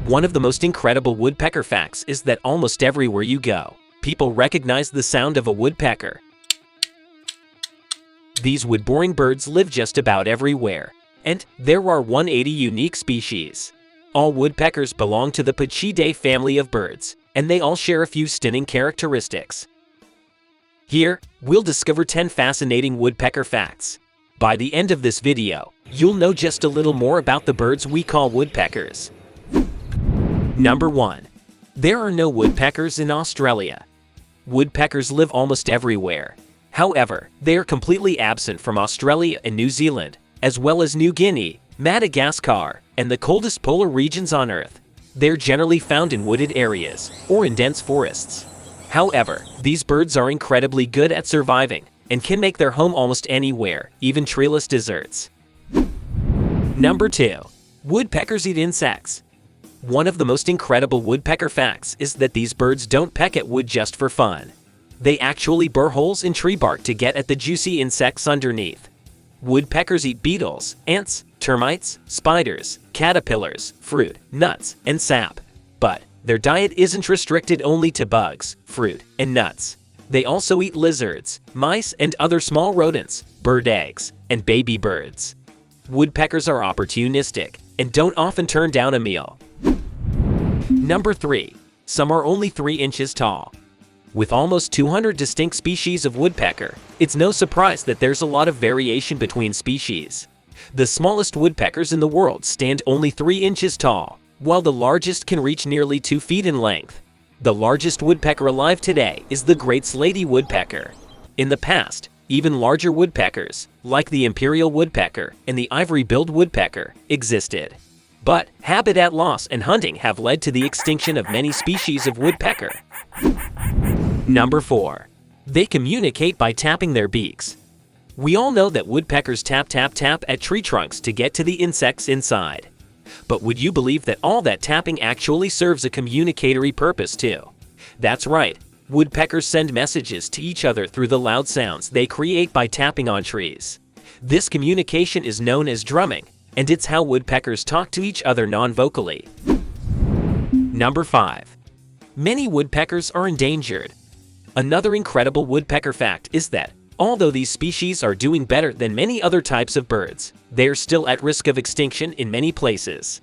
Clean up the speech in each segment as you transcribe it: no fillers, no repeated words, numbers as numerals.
One of the most incredible woodpecker facts is that almost everywhere you go, people recognize the sound of a woodpecker. These wood-boring birds live just about everywhere, and there are 180 unique species. All woodpeckers belong to the Pachidae family of birds, and they all share a few stunning characteristics. Here, we'll discover 10 fascinating woodpecker facts. By the end of this video, you'll know just a little more about the birds we call woodpeckers. Number 1. There are no woodpeckers in Australia. Woodpeckers live almost everywhere. However, they are completely absent from Australia and New Zealand, as well as New Guinea, Madagascar, and the coldest polar regions on Earth. They're generally found in wooded areas or in dense forests. However, these birds are incredibly good at surviving and can make their home almost anywhere, even treeless deserts. Number 2. Woodpeckers eat insects. One of the most incredible woodpecker facts is that these birds don't peck at wood just for fun. They actually burr holes in tree bark to get at the juicy insects underneath. Woodpeckers eat beetles, ants, termites, spiders, caterpillars, fruit, nuts, and sap. But their diet isn't restricted only to bugs, fruit, and nuts. They also eat lizards, mice, and other small rodents, bird eggs, and baby birds. Woodpeckers are opportunistic and don't often turn down a meal. Number 3. Some are only 3 inches tall. With almost 200 distinct species of woodpecker, it's no surprise that there's a lot of variation between species. The smallest woodpeckers in the world stand only 3 inches tall, while the largest can reach nearly 2 feet in length. The largest woodpecker alive today is the great slaty woodpecker. In the past, even larger woodpeckers, like the imperial woodpecker and the ivory-billed woodpecker, existed. But habitat loss and hunting have led to the extinction of many species of woodpecker. Number 4. They communicate by tapping their beaks. We all know that woodpeckers tap at tree trunks to get to the insects inside. But would you believe that all that tapping actually serves a communicatory purpose too? That's right, woodpeckers send messages to each other through the loud sounds they create by tapping on trees. This communication is known as drumming, and it's how woodpeckers talk to each other non-vocally. Number 5. Many woodpeckers are endangered. Another incredible woodpecker fact is that, although these species are doing better than many other types of birds, they are still at risk of extinction in many places.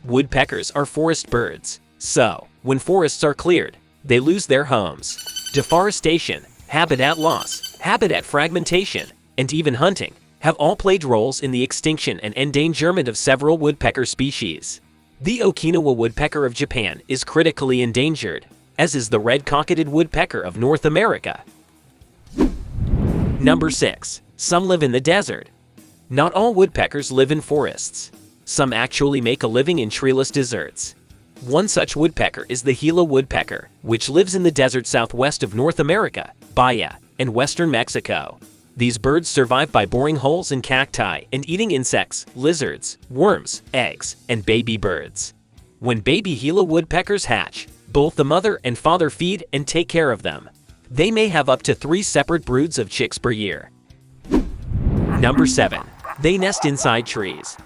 Woodpeckers are forest birds, so when forests are cleared, they lose their homes. Deforestation, habitat loss, habitat fragmentation, and even hunting have all played roles in the extinction and endangerment of several woodpecker species. The Okinawa woodpecker of Japan is critically endangered, as is the red-cocketed woodpecker of North America. Number 6. Some live in the desert. Not all woodpeckers live in forests. Some actually make a living in treeless deserts. One such woodpecker is the Gila woodpecker, which lives in the desert southwest of North America, Bahia, and western Mexico. These birds survive by boring holes in cacti and eating insects, lizards, worms, eggs, and baby birds. When baby Gila woodpeckers hatch, both the mother and father feed and take care of them. They may have up to 3 separate broods of chicks per year. Number 7. They nest inside trees.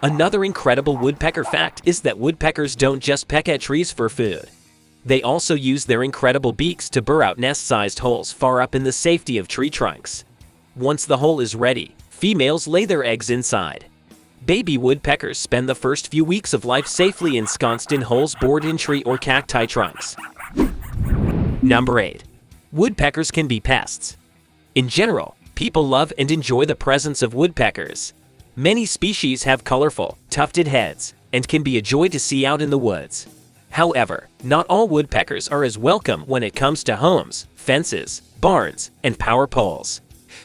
Another incredible woodpecker fact is that woodpeckers don't just peck at trees for food. They also use their incredible beaks to burrow out nest-sized holes far up in the safety of tree trunks. Once the hole is ready, females lay their eggs inside. Baby woodpeckers spend the first few weeks of life safely ensconced in holes bored in tree or cacti trunks. Number 8. Woodpeckers can be pests. In general, people love and enjoy the presence of woodpeckers. Many species have colorful, tufted heads and can be a joy to see out in the woods. However, not all woodpeckers are as welcome when it comes to homes, fences, barns, and power poles.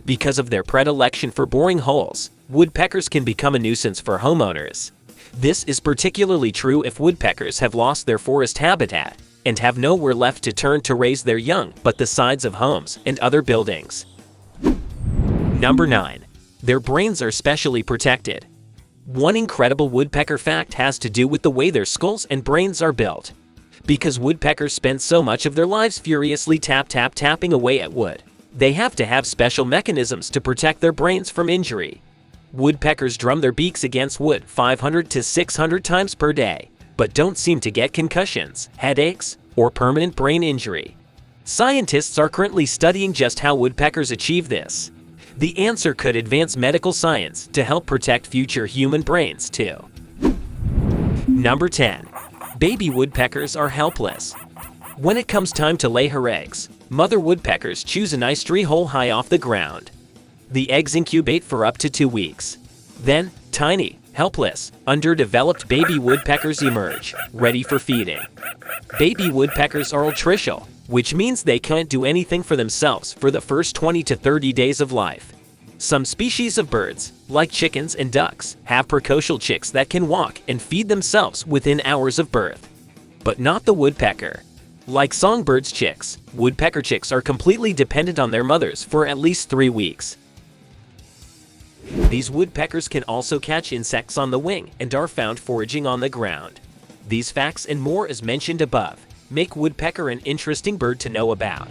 Because of their predilection for boring holes, woodpeckers can become a nuisance for homeowners. This is particularly true if woodpeckers have lost their forest habitat and have nowhere left to turn to raise their young but the sides of homes and other buildings. Number 9. Their brains are specially protected. One incredible woodpecker fact has to do with the way their skulls and brains are built. Because woodpeckers spend so much of their lives furiously tapping away at wood, they have to have special mechanisms to protect their brains from injury. Woodpeckers drum their beaks against wood 500 to 600 times per day, but don't seem to get concussions, headaches, or permanent brain injury. Scientists are currently studying just how woodpeckers achieve this. The answer could advance medical science to help protect future human brains, too. Number 10. Baby woodpeckers are helpless. When it comes time to lay her eggs, mother woodpeckers choose a nice tree hole high off the ground. The eggs incubate for up to 2 weeks. Then, tiny, helpless, underdeveloped baby woodpeckers emerge, ready for feeding. Baby woodpeckers are altricial, which means they can't do anything for themselves for the first 20 to 30 days of life. Some species of birds, like chickens and ducks, have precocial chicks that can walk and feed themselves within hours of birth. But not the woodpecker. Like songbirds' chicks, woodpecker chicks are completely dependent on their mothers for at least 3 weeks. These woodpeckers can also catch insects on the wing and are found foraging on the ground. These facts and more as mentioned above make woodpecker an interesting bird to know about.